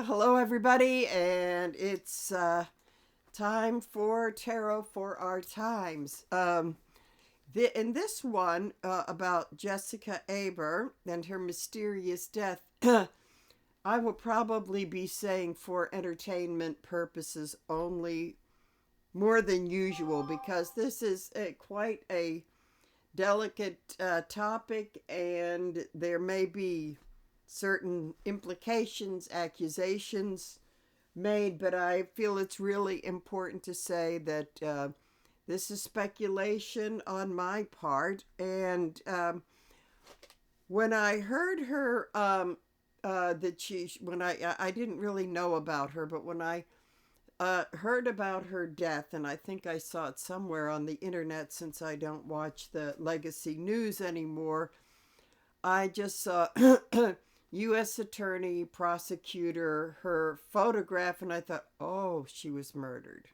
Hello, everybody, and it's time for Tarot for Our Times. In this one about Jessica Aber and her mysterious death, I will probably be saying for entertainment purposes only more than usual because this is quite a delicate topic, and there may be certain implications, accusations made, but I feel it's really important to say that this is speculation on my part. And when I heard her, that when I didn't really know about her, but when I heard about her death, and I think I saw it somewhere on the internet since I don't watch the legacy news anymore. I just saw U.S. attorney, prosecutor, her photograph, and I thought, oh, she was murdered.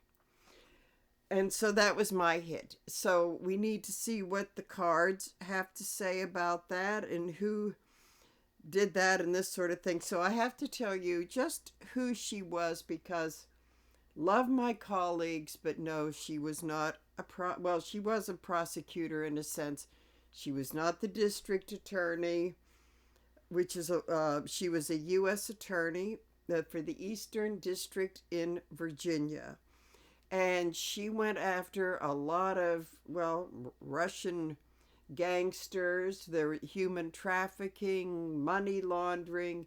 And so that was my hit. So we need to see what the cards have to say about that and who did that and this sort of thing. So I have to tell you just who she was because love my colleagues, but no, she was not well, she was a prosecutor in a sense. She was not the district attorney, which is she was a U.S. attorney for the Eastern District in Virginia. And she went after a lot of, well, Russian gangsters, their human trafficking, money laundering,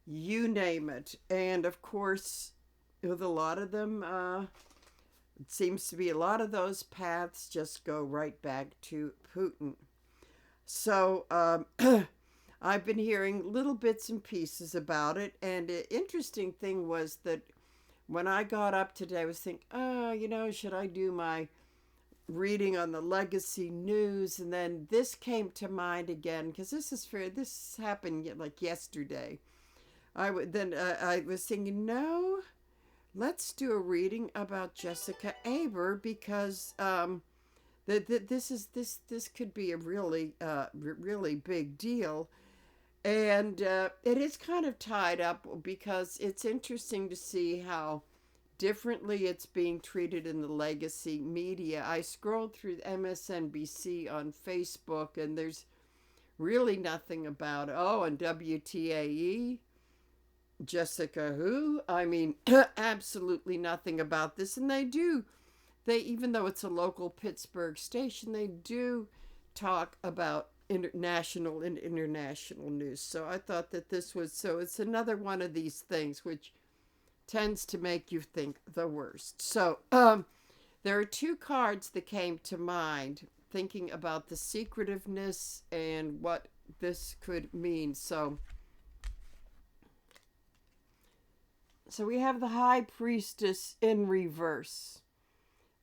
you name it. And of course, with a lot of them, it seems to be a lot of those paths just go right back to Putin. So I've been hearing little bits and pieces about it. And the interesting thing was that when I got up today, I was thinking, oh, should I do my reading on the legacy news? And then this came to mind again because this happened like yesterday. I was thinking, no, let's do a reading about Jessica Aber because this could be a really big deal. And it is kind of tied up because it's interesting to see how differently it's being treated in the legacy media. I scrolled through MSNBC on Facebook, and there's really nothing about, oh, and WTAE, Jessica who? I mean, absolutely nothing about this. And even though it's a local Pittsburgh station, they do talk about national and international news. So I thought that it's another one of these things which tends to make you think the worst. So there are two cards that came to mind thinking about the secretiveness and what this could mean. So we have the High Priestess in reverse.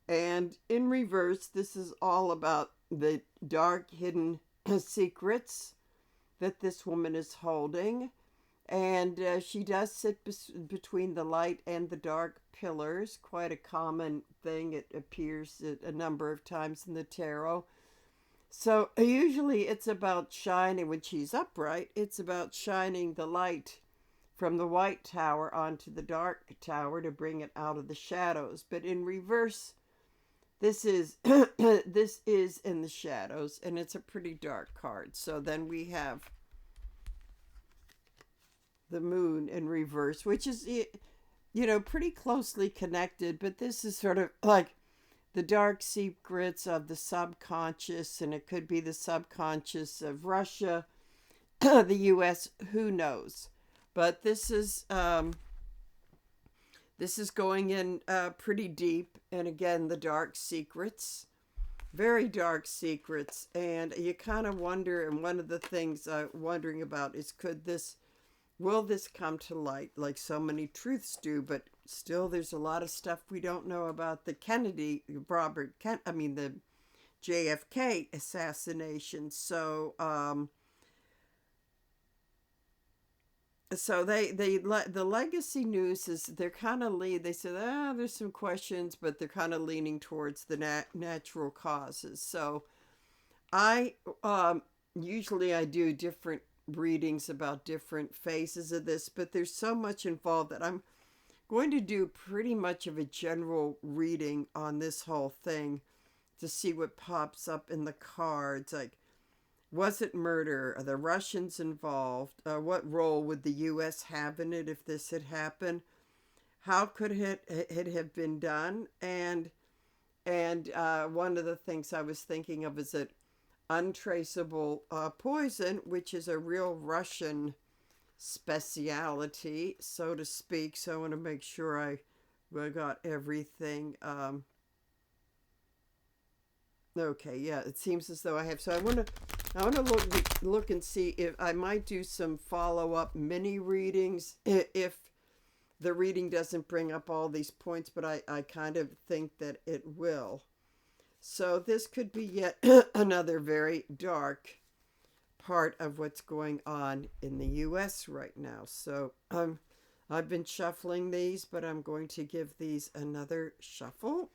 And in reverse, this is all about the dark hidden secrets that this woman is holding. And she does sit between the light and the dark pillars. Quite a common thing. It appears a number of times in the tarot. So usually it's about shining, when she's upright, it's about shining the light from the white tower onto the dark tower to bring it out of the shadows. But in reverse, this is this is in the shadows, and it's a pretty dark card. So then we have the moon in reverse, which is pretty closely connected, but this is sort of like the dark secrets of the subconscious, and it could be the subconscious of Russia, the US, who knows. But this is going in pretty deep, and again, the dark secrets, very dark secrets. And you kind of wonder, and one of the things I'm wondering about is, will this come to light like so many truths do? But still, there's a lot of stuff we don't know about the the JFK assassination. So the legacy news is, they're kind of they said, there's some questions, but they're kind of leaning towards the natural causes. So I usually I do different readings about different phases of this, but there's so much involved that I'm going to do pretty much of a general reading on this whole thing to see what pops up in the cards. Like, was it murder? Are the Russians involved? What role would the U.S. have in it if this had happened? How could it have been done? And one of the things I was thinking of is that untraceable poison, which is a real Russian speciality, so to speak. So I want to make sure I got everything. Okay, yeah, it seems as though I have. So I want to look and see if I might do some follow-up mini readings if the reading doesn't bring up all these points, but I kind of think that it will. So this could be yet another very dark part of what's going on in the U.S. right now. So I've been shuffling these, but I'm going to give these another shuffle.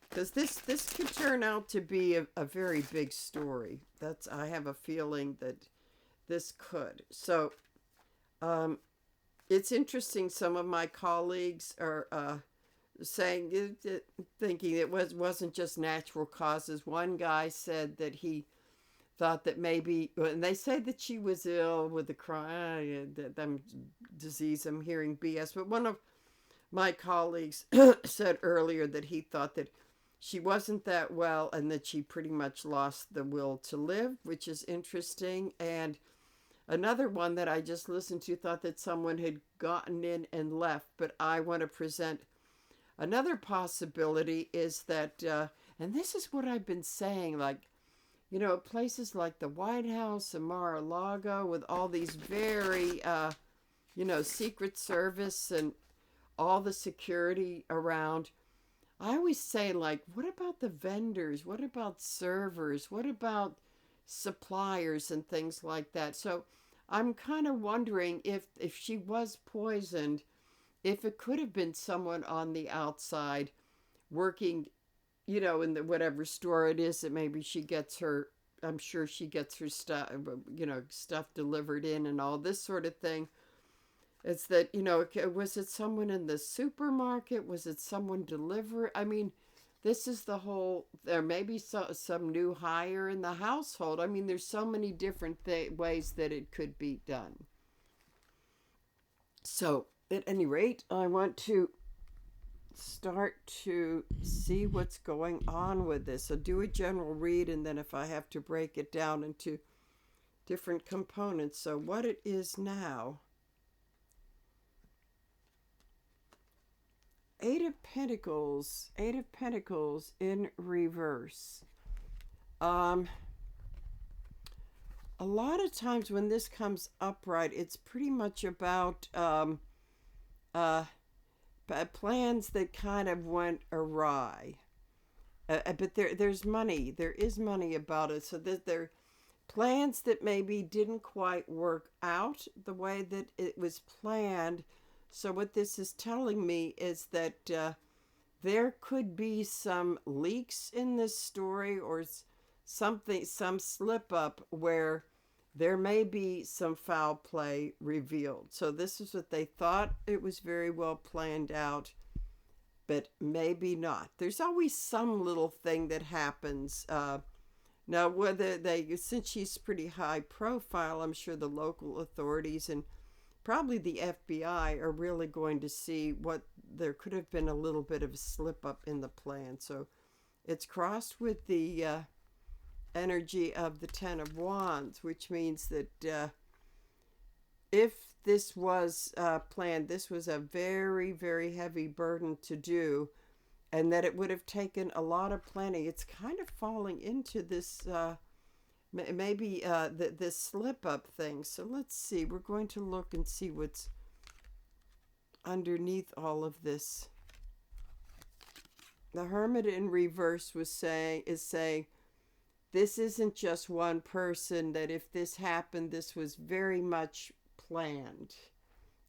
Because this could turn out to be a very big story. I have a feeling that this could. So it's interesting. Some of my colleagues are saying, thinking it wasn't just natural causes. One guy said that he thought that maybe, and they say that she was ill with the disease. I'm hearing BS, but one of my colleagues said earlier that he thought that she wasn't that well and that she pretty much lost the will to live, which is interesting. And another one that I just listened to thought that someone had gotten in and left, but I want to present another possibility is that, and this is what I've been saying, like, places like the White House and Mar-a-Lago with all these very, Secret Service and all the security around. I always say, like, what about the vendors? What about servers? What about suppliers and things like that? So I'm kind of wondering if she was poisoned, if it could have been someone on the outside working, in the whatever store it is that maybe she gets her, I'm sure she gets her stuff, stuff delivered in and all this sort of thing. It's that, was it someone in the supermarket? Was it someone deliver? I mean, this is the whole, there may be some new hire in the household. I mean, there's so many different ways that it could be done. So, at any rate, I want to start to see what's going on with this. So do a general read, and then if I have to break it down into different components. So what it is now, Eight of Pentacles in reverse. A lot of times when this comes upright, it's pretty much about plans that kind of went awry. But there's money. There is money about it. So there are plans that maybe didn't quite work out the way that it was planned. So what this is telling me is that there could be some leaks in this story or some slip up where there may be some foul play revealed. So this is what they thought. It was very well planned out, but maybe not. There's always some little thing that happens. Now, whether since she's pretty high profile, I'm sure the local authorities and probably the FBI are really going to see what there could have been a little bit of a slip up in the plan. So it's crossed with the energy of the Ten of Wands, which means that if this was planned, this was a very, very heavy burden to do, and that it would have taken a lot of planning. It's kind of falling into this maybe this slip-up thing. So let's see. We're going to look and see what's underneath all of this. The Hermit in reverse is saying, this isn't just one person, that if this happened, this was very much planned.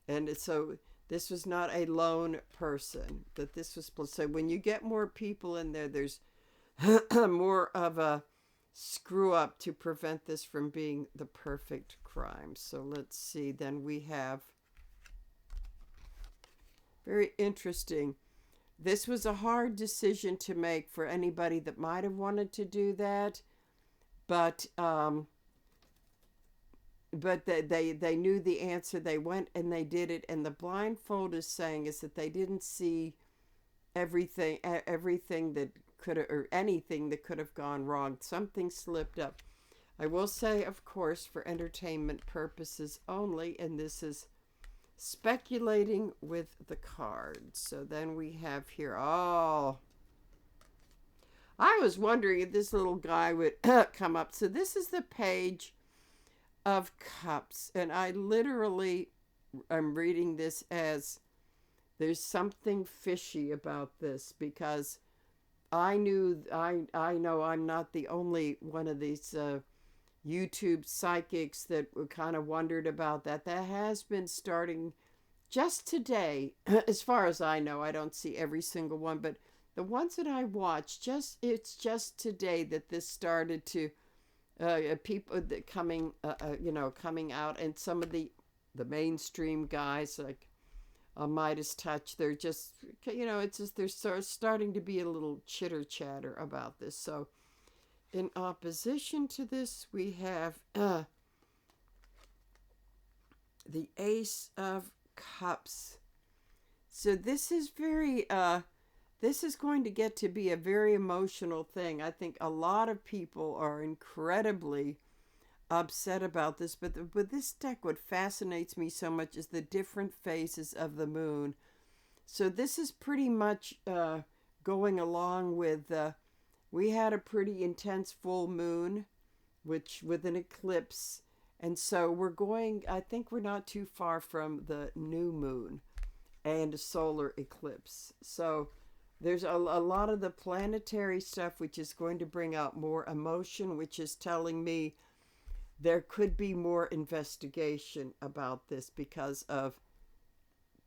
And so this was not a lone person, that this was, so when you get more people in there, there's more of a screw up to prevent this from being the perfect crime. So let's see. Then we have very interesting. This was a hard decision to make for anybody that might have wanted to do that, but they knew the answer. They went and they did it. And the blindfold is saying is that they didn't see everything that could have, or anything that could have gone wrong. Something slipped up. I will say, of course, for entertainment purposes only, and this is speculating with the cards. So then we have here, oh, I was wondering if this little guy would come up. So this is the Page of Cups, and I literally am reading this as there's something fishy about this, because I know I'm not the only one of these YouTube psychics that kind of wondered about that. That has been starting just today. As far as I know, I don't see every single one, but the ones that I watch, it's just today that this started to people that coming out, and some of the mainstream guys like Midas Touch, they're just, it's just there's starting to be a little chitter chatter about this. So in opposition to this, we have the Ace of Cups. So this is this is going to get to be a very emotional thing. I think a lot of people are incredibly upset about this, but with this deck, what fascinates me so much is the different phases of the moon. So this is pretty much going along with we had a pretty intense full moon, which with an eclipse, and so I think we're not too far from the new moon and a solar eclipse. So there's a lot of the planetary stuff which is going to bring out more emotion, which is telling me there could be more investigation about this, because of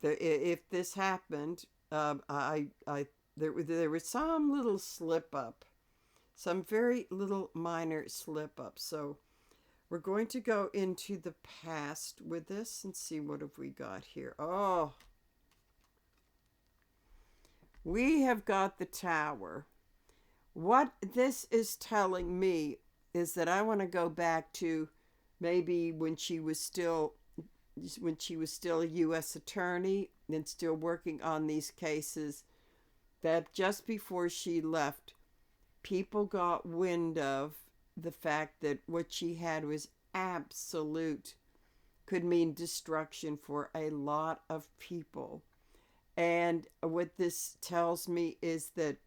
if this happened, there was some little slip up, some very little minor slip up. So we're going to go into the past with this and see what have we got here. Oh, we have got the Tower. What this is telling me is that I want to go back to maybe when she was still a U.S. attorney and still working on these cases, that just before she left, people got wind of the fact that what she had was could mean destruction for a lot of people. And what this tells me is that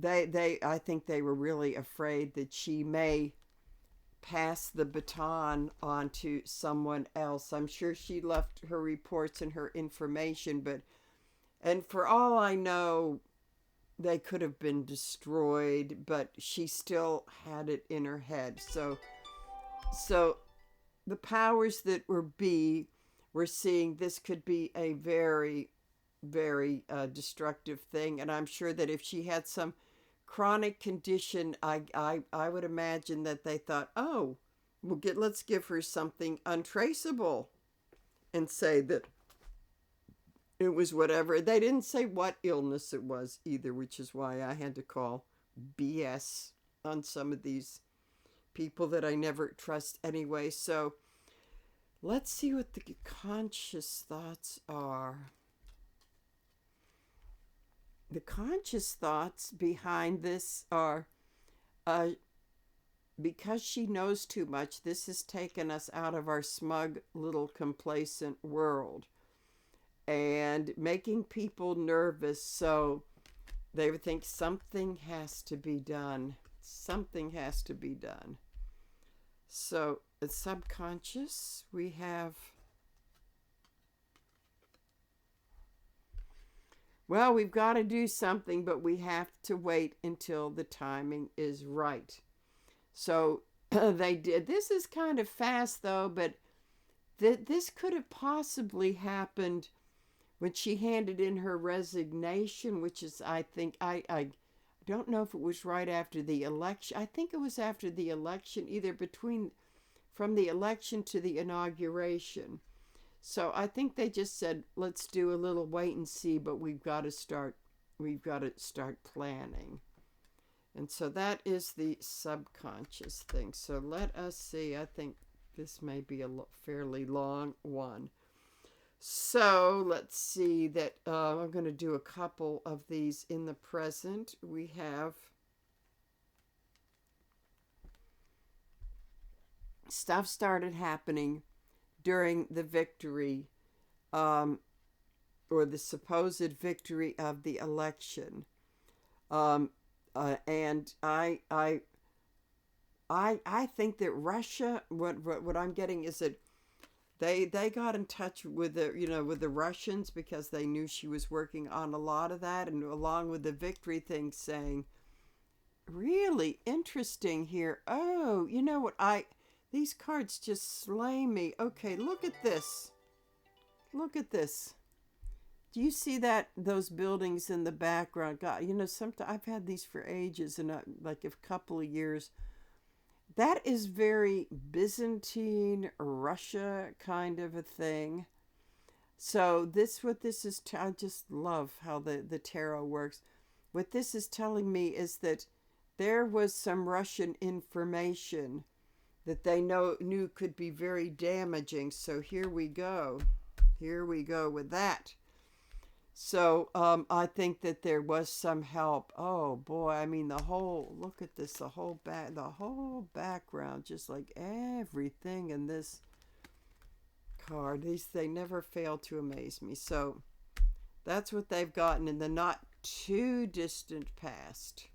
I think they were really afraid that she may pass the baton on to someone else. I'm sure she left her reports and her information, and for all I know, they could have been destroyed, but she still had it in her head. So the powers that we're seeing this could be a very, very destructive thing. And I'm sure that if she had some chronic condition, I would imagine that they thought, oh, let's give her something untraceable and say that it was whatever. They didn't say what illness it was either, which is why I had to call BS on some of these people that I never trust anyway. So let's see what the conscious thoughts are. The conscious thoughts behind this are, because she knows too much, this has taken us out of our smug little complacent world and making people nervous. So they would think something has to be done. Something has to be done. So the subconscious, we have, well, we've got to do something, but we have to wait until the timing is right. So they did. This is kind of fast though, but this could have possibly happened when she handed in her resignation, which is, I think, I don't know if it was right after the election. I think it was after the election, either from the election to the inauguration. So I think they just said, let's do a little wait and see, but we've got to start planning. And so that is the subconscious thing. So let us see. I think this may be a fairly long one. So let's see that I'm going to do a couple of these in the present. We have stuff started happening during the victory, or the supposed victory of the election. And I think that Russia, what I'm getting is that they got in touch with the Russians because they knew she was working on a lot of that, and along with the victory thing, saying, really interesting here. Oh, you know what, these cards just slay me. Okay, look at this. Look at this. Do you see those buildings in the background? God, sometimes I've had these for ages, and like a couple of years. That is very Byzantine, Russia kind of a thing. So what this is, I just love how the tarot works. What this is telling me is that there was some Russian information that they knew could be very damaging. So here we go. Here we go with that. So I think that there was some help. Oh boy, I mean look at this, the whole background, just like everything in this card. They never fail to amaze me. So that's what they've gotten in the not too distant past.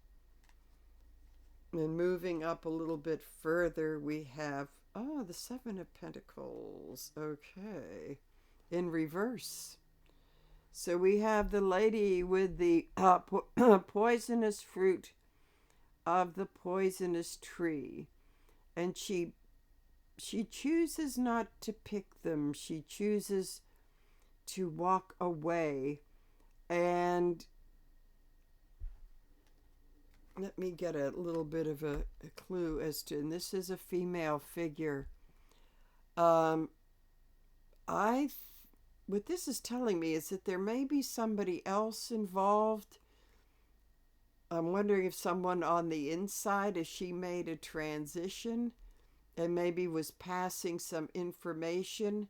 And moving up a little bit further, we have the Seven of Pentacles. Okay, in reverse. So we have the lady with the poisonous fruit of the poisonous tree. And she chooses not to pick them. She chooses to walk away. And let me get a little bit of a clue as to, and this is a female figure. What this is telling me is that there may be somebody else involved. I'm wondering if someone on the inside, if she made a transition and maybe was passing some information.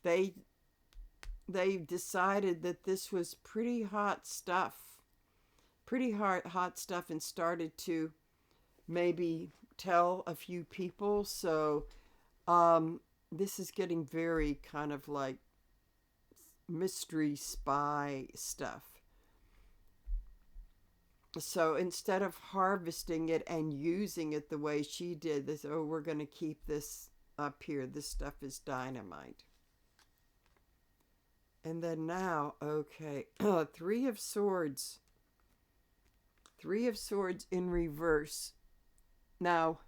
They decided that this was pretty hot stuff, and started to maybe tell a few people. So this is getting very kind of like mystery spy stuff. So instead of harvesting it and using it the way she did, we're going to keep this up here. This stuff is dynamite. And then now, okay, Three of Swords. Three of Swords in reverse. Now,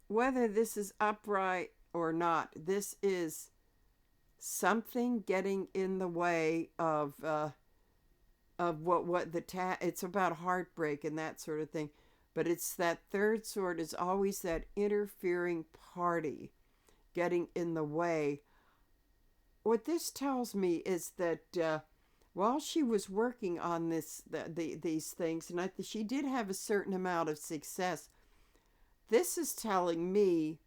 whether this is upright or not, this is something getting in the way of it's about heartbreak and that sort of thing. But it's that third sword is always that interfering party getting in the way. What this tells me is that while she was working on these things, and she did have a certain amount of success, this is telling me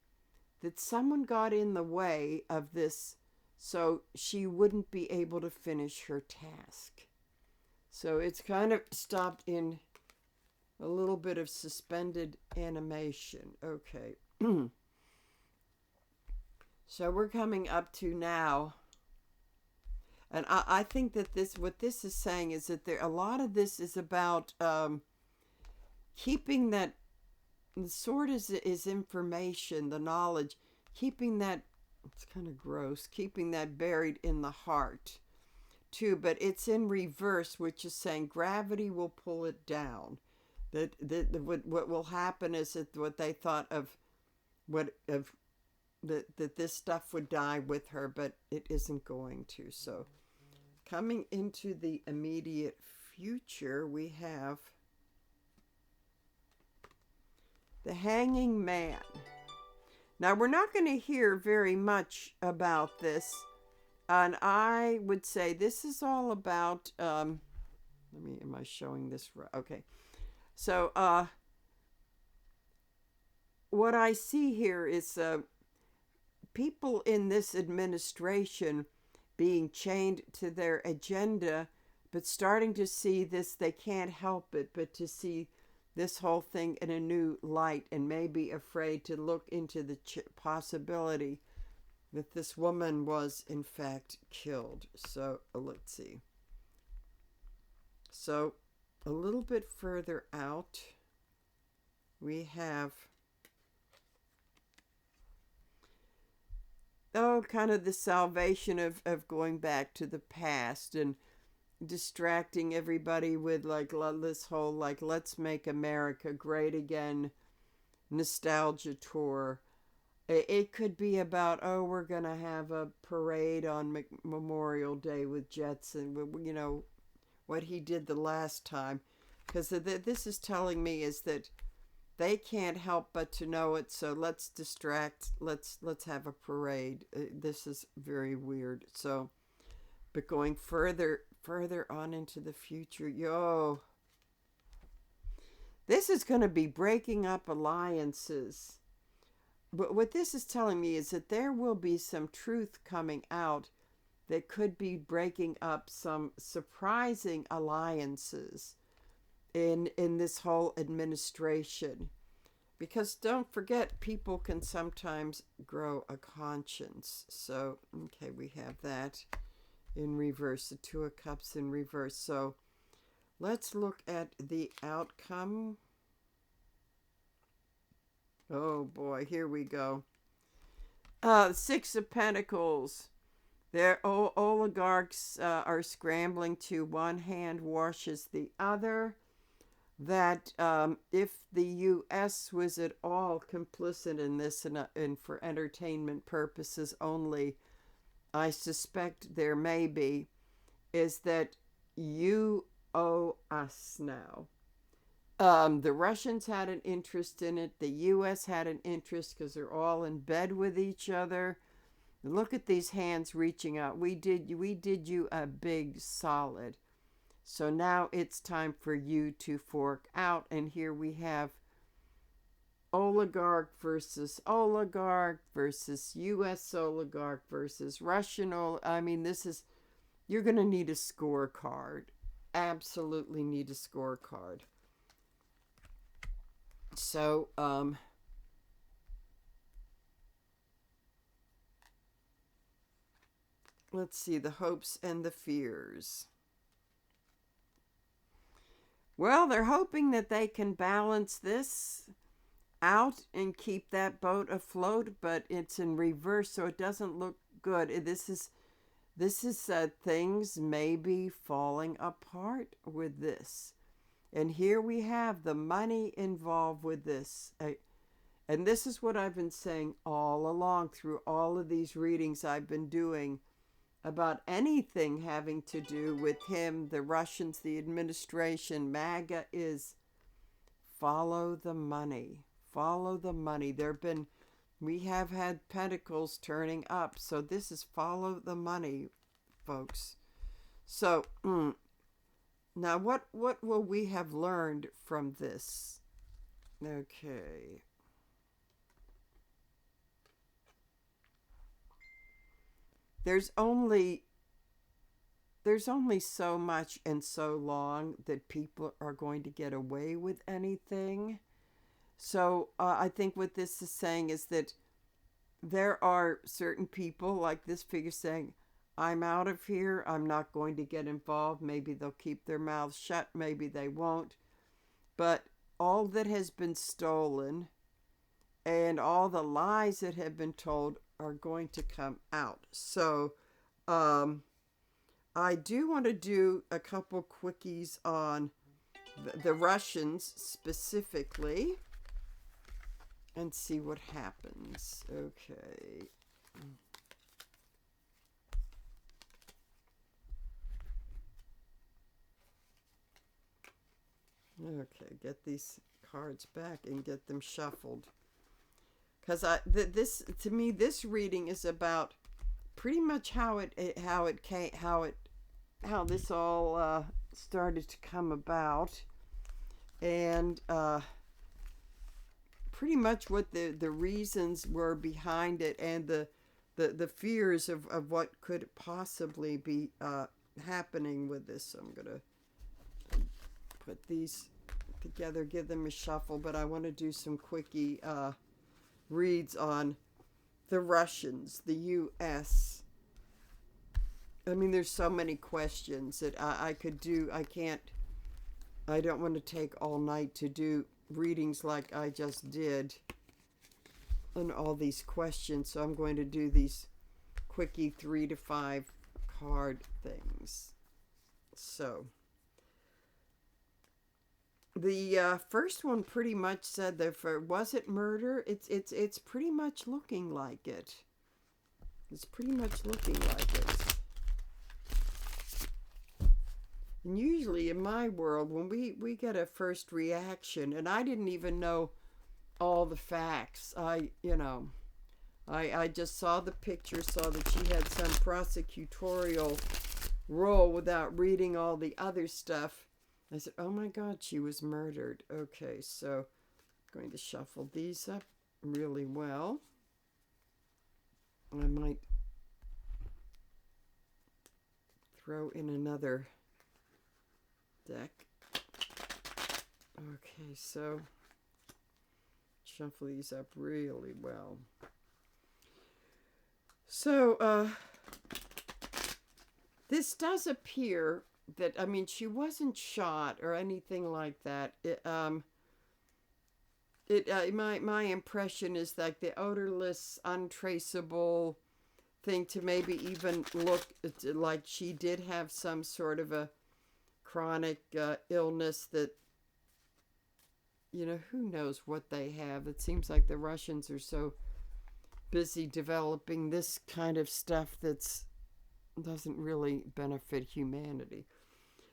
that someone got in the way of this so she wouldn't be able to finish her task. So it's kind of stopped in a little bit of suspended animation. Okay. So we're coming up to now. And I think that what this is saying is that a lot of this is about keeping that, the sword is information, the knowledge, keeping that, it's kind of gross, keeping that buried in the heart too. But it's in reverse, which is saying gravity will pull it down. That what will happen is that what they thought that this stuff would die with her, but it isn't going to. So coming into the immediate future, we have The Hanging Man. Now, we're not going to hear very much about this, and I would say this is all about, am I showing this right? Okay. So, what I see here is people in this administration being chained to their agenda, but starting to see this, they can't help it but to see this whole thing in a new light, and maybe afraid to look into the possibility that this woman was in fact killed. So let's see. So a little bit further out, we have kind of the salvation of going back to the past and distracting everybody with like this whole like let's make America great again nostalgia tour. It could be about, oh, we're gonna have a parade on Memorial Day with jets and you know what he did the last time, because this is telling me is that they can't help but to know it, so let's distract, let's have a parade. This is very weird. So but going further on into the future, this is going to be breaking up alliances. But what this is telling me is that there will be some truth coming out that could be breaking up some surprising alliances in this whole administration. Because don't forget, people can sometimes grow a conscience. So, okay, we have that in reverse, the Two of Cups in reverse. So let's look at the outcome. Oh boy, here we go. Six of Pentacles. Their oligarchs are scrambling to one hand washes the other. That if the U.S. was at all complicit in this and for entertainment purposes only, I suspect there may be, is that you owe us now. The Russians had an interest in it. The U.S. had an interest because they're all in bed with each other. Look at these hands reaching out. We did you a big solid. So now it's time for you to fork out. And here we have oligarch versus U.S. oligarch versus Russian I mean, this is, you're going to need a scorecard. Absolutely need a scorecard. So, let's see, the hopes and the fears. Well, they're hoping that they can balance this out and keep that boat afloat, but it's in reverse, so it doesn't look good. This is things may be falling apart with this. And here we have the money involved with this. And this is what I've been saying all along through all of these readings I've been doing about anything having to do with him, the Russians, the administration. MAGA is follow the money. Follow the money. We have had pentacles turning up. So this is follow the money, folks. So, now what will we have learned from this? Okay. There's only so much and so long that people are going to get away with anything. So I think what this is saying is that there are certain people, like this figure, saying, I'm out of here. I'm not going to get involved. Maybe they'll keep their mouths shut. Maybe they won't. But all that has been stolen and all the lies that have been told are going to come out. So I do want to do a couple quickies on the Russians specifically and see what happens. Okay. Okay, get these cards back and get them shuffled. Because this to me, this reading is about pretty much how this all started to come about, and pretty much what the reasons were behind it, and the fears of what could possibly be happening with this. So I'm gonna put these together, give them a shuffle, but I want to do some quickie reads on the Russians, the U.S. I mean, there's so many questions that I could do. I don't want to take all night to do readings like I just did on all these questions. So I'm going to do these quickie 3 to 5 card things. So the first one pretty much said that was it murder? It's pretty much looking like it. It's pretty much looking like it. And usually in my world, when we get a first reaction, and I didn't even know all the facts. I just saw the picture, saw that she had some prosecutorial role without reading all the other stuff. I said, oh my God, she was murdered. Okay, so I'm going to shuffle these up really well. I might throw in another deck. Okay, so shuffle these up really well. So, this does appear that, I mean, she wasn't shot or anything like that. My impression is like the odorless, untraceable thing, to maybe even look like she did have some sort of a chronic illness that, who knows what they have. It seems like the Russians are so busy developing this kind of stuff that's doesn't really benefit humanity.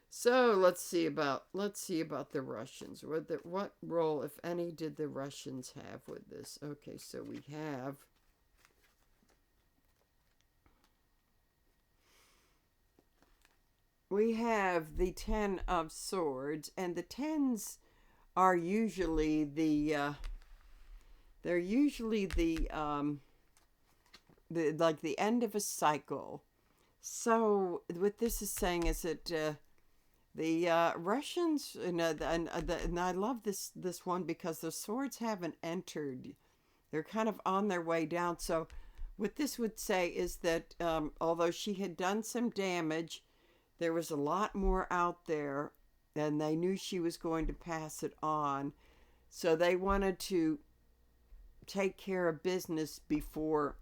So let's see about the Russians. What role, if any, did the Russians have with this? Okay, so we have the 10 of Swords, and the 10s are usually the like the end of a cycle. So what this is saying is that the Russians, and I love this one because the swords haven't entered; they're kind of on their way down. So what this would say is that although she had done some damage, there was a lot more out there, and they knew she was going to pass it on. So they wanted to take care of business before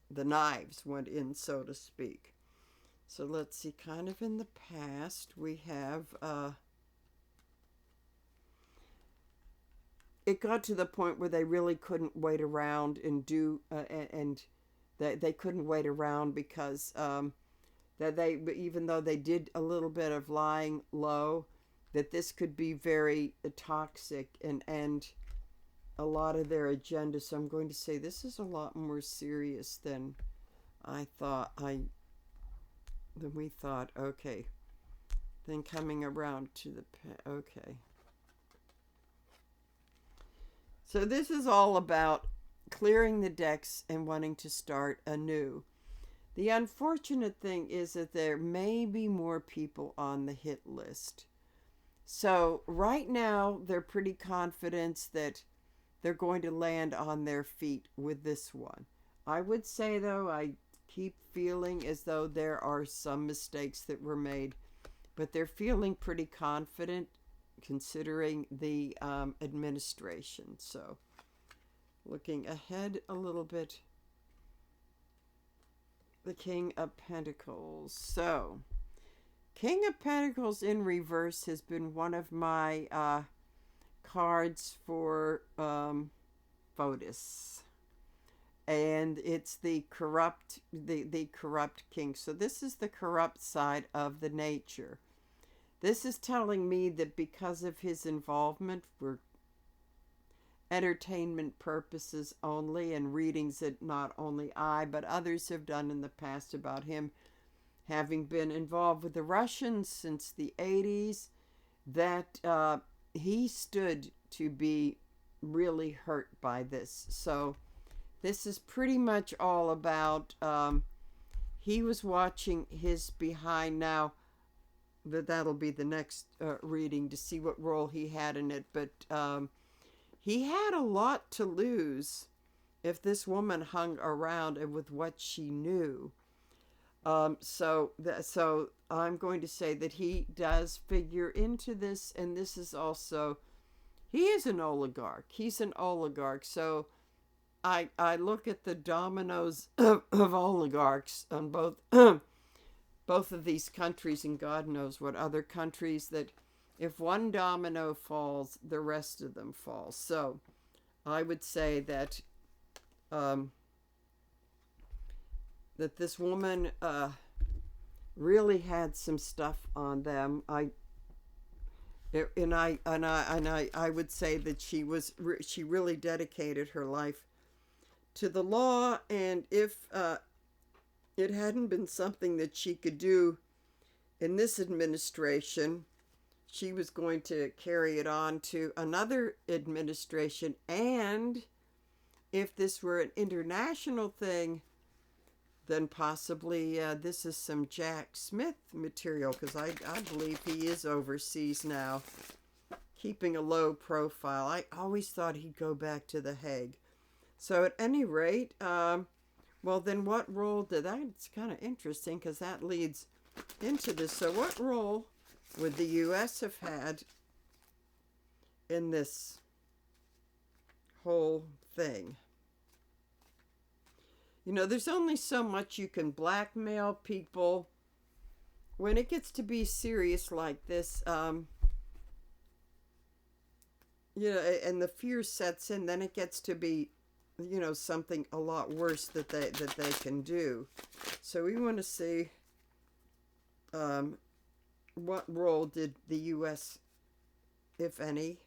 the knives went in, so to speak. So let's see, kind of in the past, we have, it got to the point where they really couldn't wait around and they couldn't wait around because that even though they did a little bit of lying low, that this could be very toxic and end a lot of their agenda. So I'm going to say this is a lot more serious than we thought. Okay. Then coming around to okay. So this is all about clearing the decks and wanting to start anew. The unfortunate thing is that there may be more people on the hit list. So right now, they're pretty confident that they're going to land on their feet with this one. I would say, though, I keep feeling as though there are some mistakes that were made, but they're feeling pretty confident considering the administration. So looking ahead a little bit, the King of Pentacles. So King of Pentacles in reverse has been one of my cards for Fotis, and it's the corrupt king. So this is the corrupt side of the nature. This is telling me that because of his involvement for entertainment purposes only, and readings that not only I but others have done in the past about him having been involved with the Russians since the 80s, that he stood to be really hurt by this. So this is pretty much all about he was watching his behind. Now that'll be the next reading to see what role he had in it, but he had a lot to lose if this woman hung around and with what she knew. So I'm going to say that he does figure into this, and this is also, he is an oligarch. He's an oligarch. So I look at the dominoes of oligarchs on both both of these countries, and God knows what other countries, that if one domino falls, the rest of them fall. So I would say that that this woman really had some stuff on them. I would say that she really dedicated her life to the law, and if it hadn't been something that she could do in this administration, she was going to carry it on to another administration. And if this were an international thing, then possibly this is some Jack Smith material, because I believe he is overseas now, keeping a low profile. I always thought he'd go back to The Hague. So at any rate, well, then what role did that? It's kind of interesting because that leads into this. So what role would the U.S. have had in this whole thing? You know, there's only so much you can blackmail people. When it gets to be serious like this, you know, and the fear sets in, then it gets to be, you know, something a lot worse that they can do. So we want to see what role did the U.S., if any,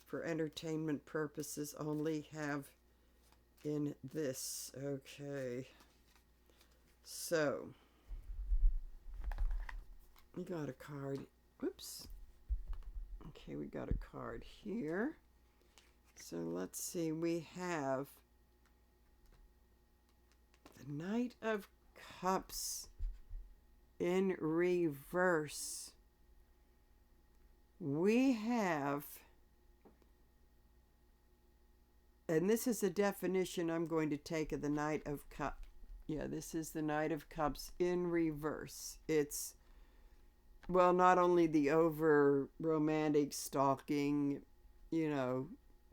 for entertainment purposes only, have in this. Okay, so we got a card. Oops. Okay, we got a card here. So let's see, we have the Knight of Cups in reverse. We have, and this is a definition I'm going to take of the Knight of Cups. Yeah, this is the Knight of Cups in reverse. It's, well, not only the over romantic stalking, you know,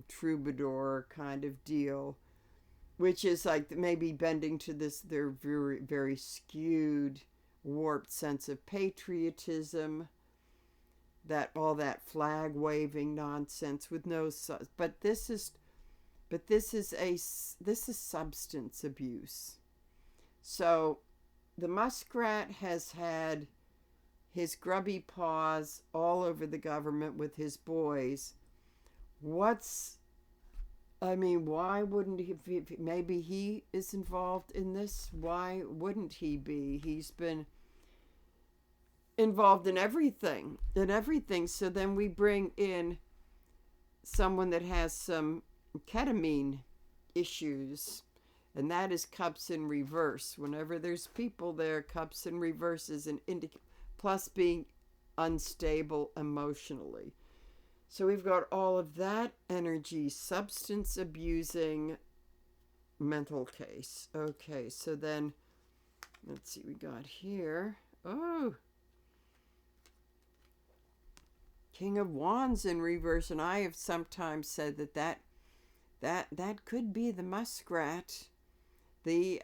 troubadour kind of deal, which is like maybe bending to this, their very, very skewed, warped sense of patriotism, that all that flag waving nonsense with no, but this is substance abuse. So the muskrat has had his grubby paws all over the government with his boys. Why wouldn't he? Maybe he is involved in this. Why wouldn't he be? He's been involved in everything. So then we bring in someone that has some ketamine issues, and that is cups in reverse. Whenever there's people there, cups in reverse is an plus being unstable emotionally. So we've got all of that energy, substance abusing mental case. Okay, so then let's see, we got here. Oh, King of Wands in reverse, and I have sometimes said that could be the muskrat. The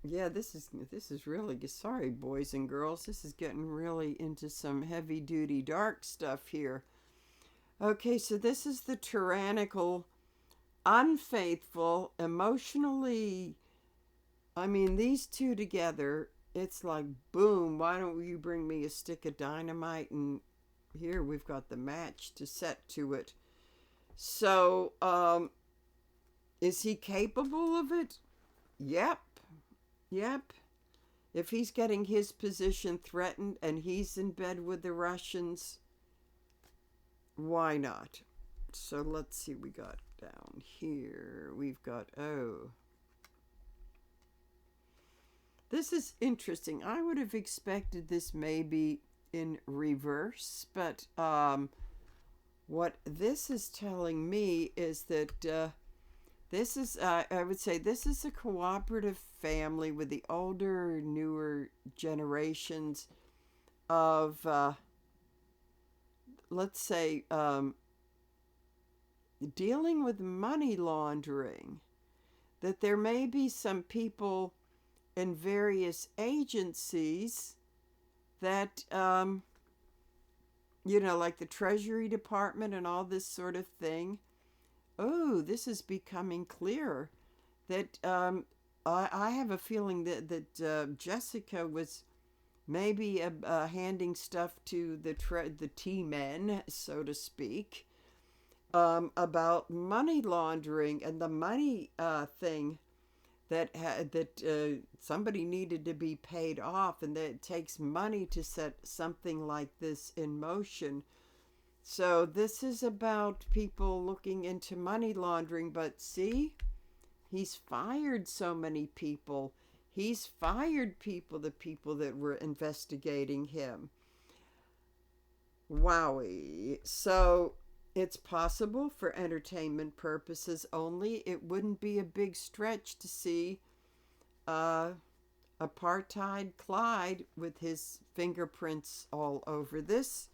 yeah, this is really, sorry boys and girls, this is getting really into some heavy duty dark stuff here. Okay, so this is the tyrannical, unfaithful, emotionally, I mean, these two together it's like, boom, why don't you bring me a stick of dynamite? And here we've got the match to set to it. So, is he capable of it? Yep. Yep. If he's getting his position threatened and he's in bed with the Russians, why not? So let's see, we got down here. We've got, oh. This is interesting. I would have expected this maybe in reverse, but what this is telling me is that this is, I would say, this is a cooperative family with the older, newer generations of, let's say, dealing with money laundering. That there may be some people in various agencies that, like the Treasury Department and all this sort of thing. Oh, this is becoming clear that I have a feeling that Jessica was maybe handing stuff to the T-men, so to speak, about money laundering and the money thing that somebody needed to be paid off, and that it takes money to set something like this in motion. So this is about people looking into money laundering, but see, he's fired so many people. He's fired people, the people that were investigating him. Wowie. So it's possible for entertainment purposes only. It wouldn't be a big stretch to see Apartheid Clyde with his fingerprints all over this.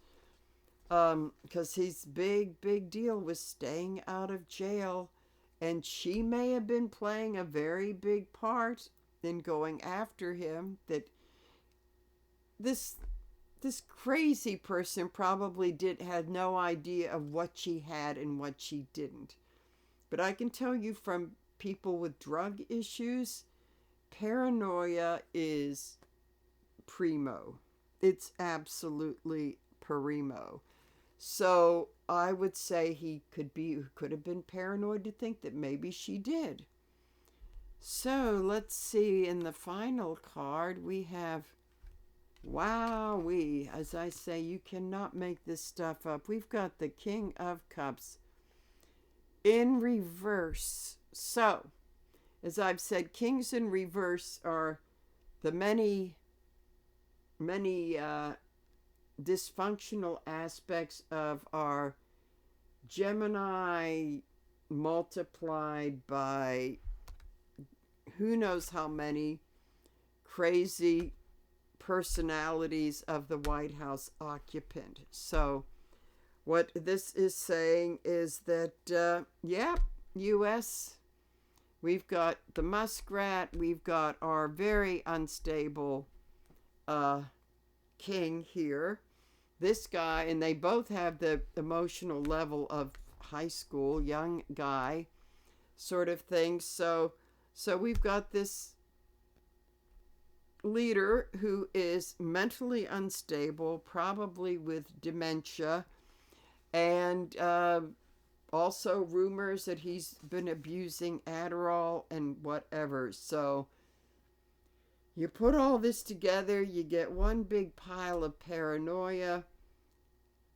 Because his big deal was staying out of jail, and she may have been playing a very big part in going after him. That this crazy person probably had no idea of what she had and what she didn't. But I can tell you from people with drug issues, paranoia is primo. It's absolutely primo. So I would say he could have been paranoid to think that maybe she did. So let's see, in the final card we have, wowee, as I say, you cannot make this stuff up. We've got the King of Cups in reverse. So, as I've said, kings in reverse are the many dysfunctional aspects of our Gemini multiplied by who knows how many crazy personalities of the White House occupant. So what this is saying is that, U.S., we've got the muskrat, we've got our very unstable king here. This guy, and they both have the emotional level of high school, young guy sort of thing. So we've got this leader who is mentally unstable, probably with dementia, and also rumors that he's been abusing Adderall and whatever. So you put all this together, you get one big pile of paranoia,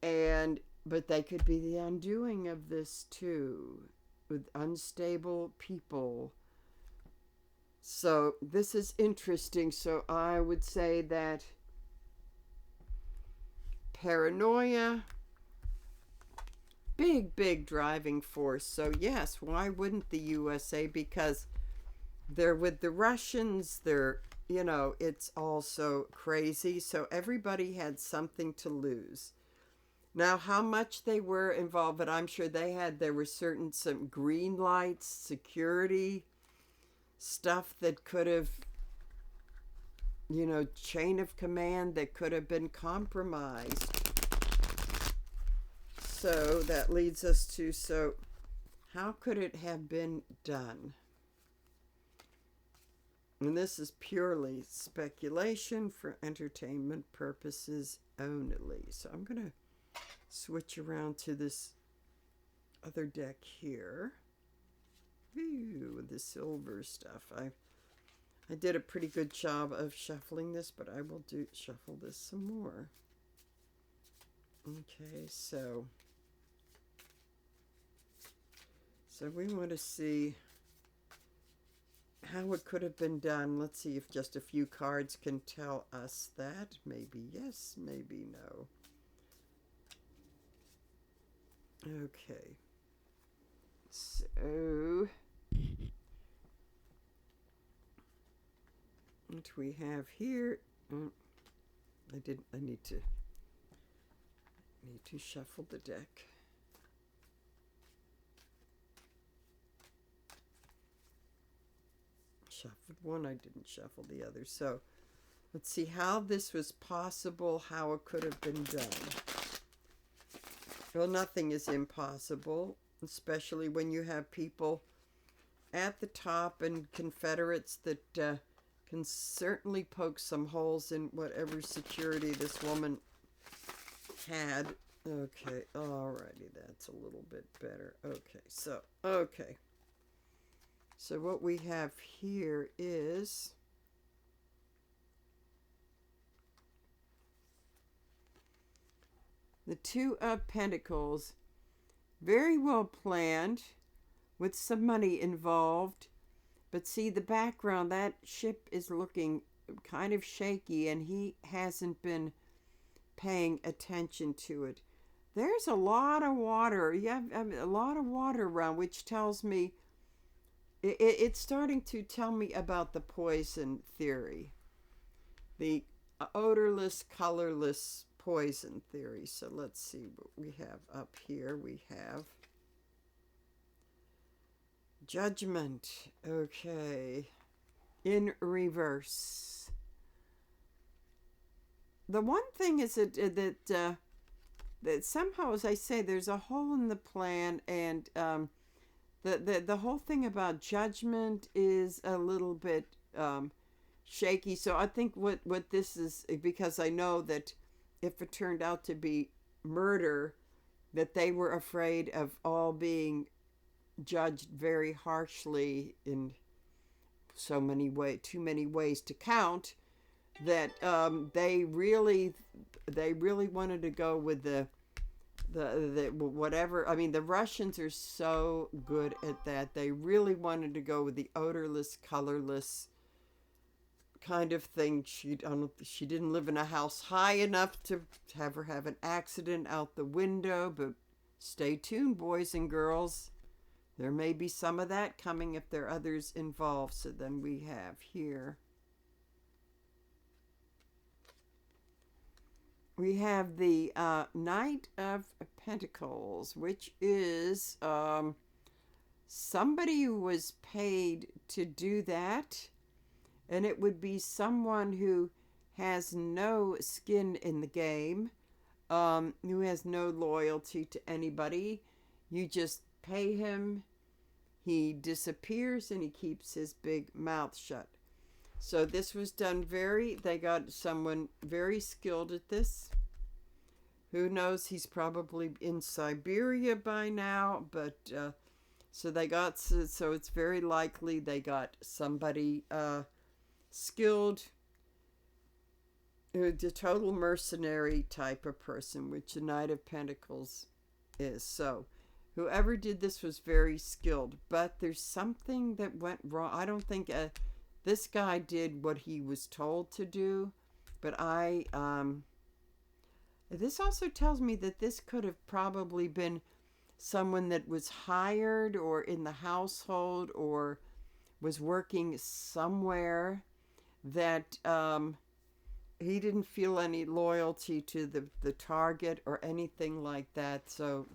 but they could be the undoing of this too, with unstable people. So this is interesting. So I would say that paranoia, big driving force. So yes, why wouldn't the USA? Because they're with the Russians, it's also crazy. So everybody had something to lose. Now, how much they were involved, but I'm sure there were some green lights, security stuff that could have, chain of command that could have been compromised. So that leads us to, how could it have been done? And this is purely speculation for entertainment purposes only. So I'm going to switch around to this other deck here. Ooh, the silver stuff. I did a pretty good job of shuffling this, but I will shuffle this some more. Okay, so we want to see how it could have been done. Let's see if just a few cards can tell us that. Maybe yes, maybe no. Okay. So what we have here, I need to shuffle the deck. Shuffled one, I didn't shuffle the other. So let's see how this was possible, how it could have been done. Well, nothing is impossible, especially when you have people at the top and Confederates that can certainly poke some holes in whatever security this woman had. Okay, alrighty, that's a little bit better. Okay, so what we have here is the Two of Pentacles. Very well planned, with some money involved. But see, the background, that ship is looking kind of shaky, and he hasn't been paying attention to it. There's a lot of water. You have a lot of water around, which tells me, it's starting to tell me about the poison theory. The odorless, colorless poison theory. So let's see what we have up here. We have Judgment. Okay. In reverse. The one thing is that somehow, as I say, there's a hole in the plan, and the whole thing about Judgment is a little bit shaky. So I think what this is, because I know that if it turned out to be murder, that they were afraid of all being judged very harshly in so many too many ways to count, that they really wanted to go with the whatever. I mean, the Russians are so good at that. They really wanted to go with the odorless, colorless kind of thing. She didn't live in a house high enough to have her have an accident out the window, but stay tuned, boys and girls. There may be some of that coming if there are others involved. So then we have here, we have the Knight of Pentacles, which is somebody who was paid to do that. And it would be someone who has no skin in the game, who has no loyalty to anybody. You just pay him, he disappears, and he keeps his big mouth shut. So this was done they got someone very skilled at this. Who knows, he's probably in Siberia by now, but so it's very likely they got somebody skilled, the total mercenary type of person, which the Knight of Pentacles is. So whoever did this was very skilled, but there's something that went wrong. I don't think this guy did what he was told to do, but this also tells me that this could have probably been someone that was hired or in the household or was working somewhere that he didn't feel any loyalty to the target or anything like that. So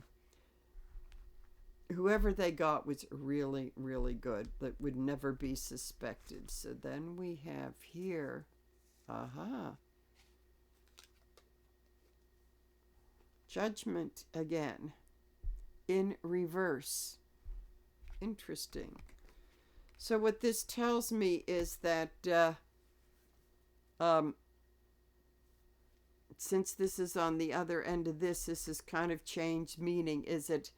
whoever they got was really, really good. That would never be suspected. So then we have here, Judgment again, in reverse. Interesting. So what this tells me is that um, since this is on the other end of this has kind of changed meaning. Is it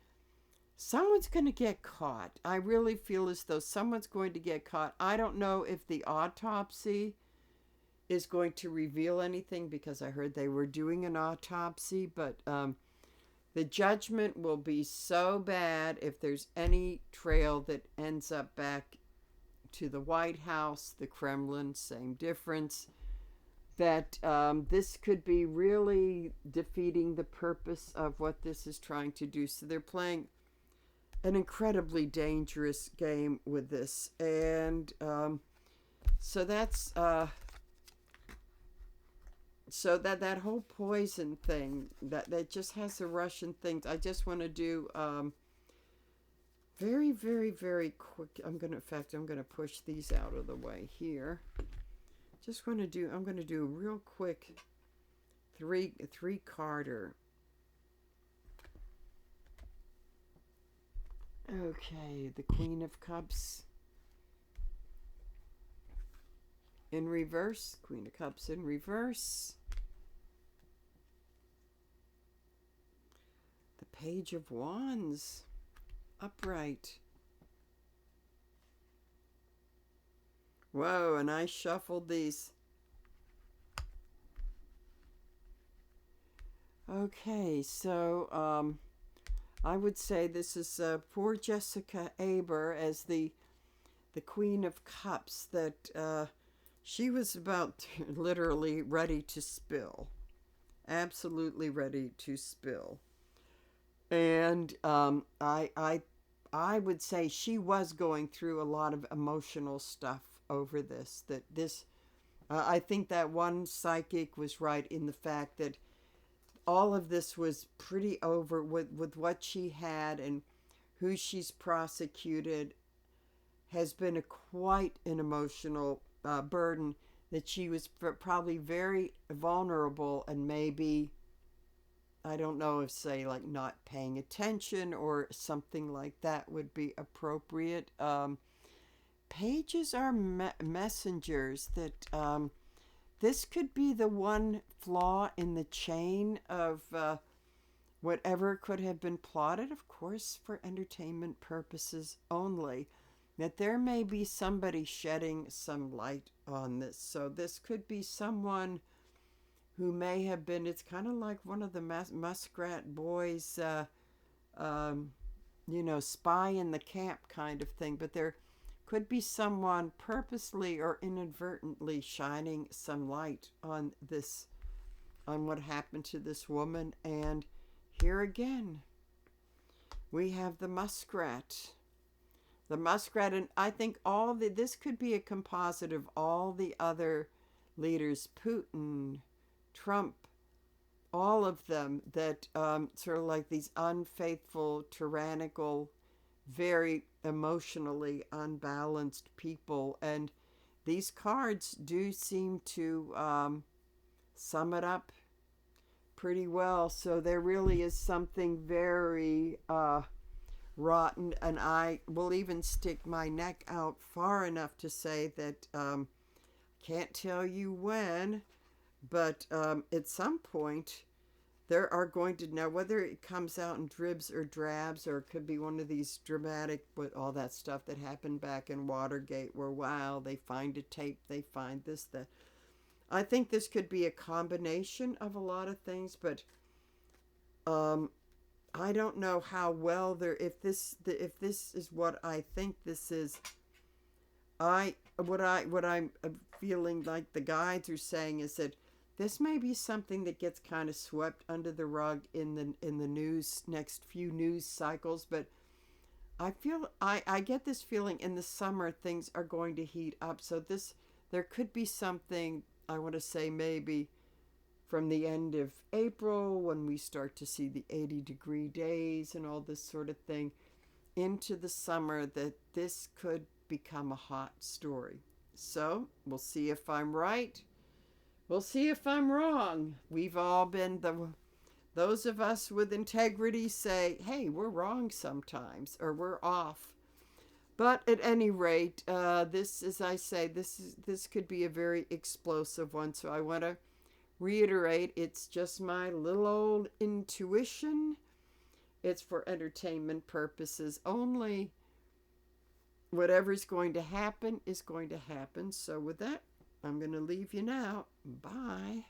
someone's going to get caught? I really feel as though someone's going to get caught. I don't know if the autopsy is going to reveal anything, because I heard they were doing an autopsy, but the judgment will be so bad if there's any trail that ends up back to the White House, the Kremlin, same difference, that this could be really defeating the purpose of what this is trying to do. So they're playing an incredibly dangerous game with this. And so that's... so that whole poison thing, that just has the Russian things. I just want to do very, very, very quick. In fact, I'm gonna push these out of the way here. I'm gonna do a real quick three carder. Okay, the Queen of Cups in reverse, Queen of Cups in reverse, the Page of Wands upright. Whoa, and I shuffled these. Okay, so I would say this is poor Jessica Aber as the Queen of Cups, that she was about literally ready to spill. Absolutely ready to spill. And I would say she was going through a lot of emotional stuff over this. I think that one psychic was right in the fact that all of this was pretty over with what she had, and who she's prosecuted has been quite an emotional burden, that she was probably very vulnerable, and maybe, I don't know if, say, like not paying attention or something like that would be appropriate. Pages are messengers, that this could be the one flaw in the chain of whatever could have been plotted, of course, for entertainment purposes only, that there may be somebody shedding some light on this. So this could be someone who may have been, it's kind of like one of the Muskrat boys, spy in the camp kind of thing, but there could be someone purposely or inadvertently shining some light on this, on what happened to this woman. And here again, we have the muskrat. The muskrat, and I think this could be a composite of all the other leaders, Putin, Trump, all of them, that sort of like these unfaithful, tyrannical, very emotionally unbalanced people. And these cards do seem to sum it up pretty well. So there really is something very rotten, and I will even stick my neck out far enough to say that can't tell you when, but at some point there are going to, now whether it comes out in dribs or drabs, or it could be one of these dramatic, with all that stuff that happened back in Watergate, where wow, they find a tape, they find this, that. I think this could be a combination of a lot of things, but I don't know how well there, if this is what I think this is. What I'm feeling like the guides are saying is that this may be something that gets kind of swept under the rug in the news, next few news cycles. But I get this feeling in the summer things are going to heat up. So there could be something, I want to say maybe from the end of April, when we start to see the 80-degree days and all this sort of thing, into the summer, that this could become a hot story. So we'll see if I'm right. We'll see if I'm wrong. We've all been those of us with integrity say, hey, we're wrong sometimes, or we're off. But at any rate, this, as I say, this could be a very explosive one. So I want to reiterate, it's just my little old intuition. It's for entertainment purposes only. Whatever's going to happen is going to happen. So with that, I'm going to leave you now. Bye.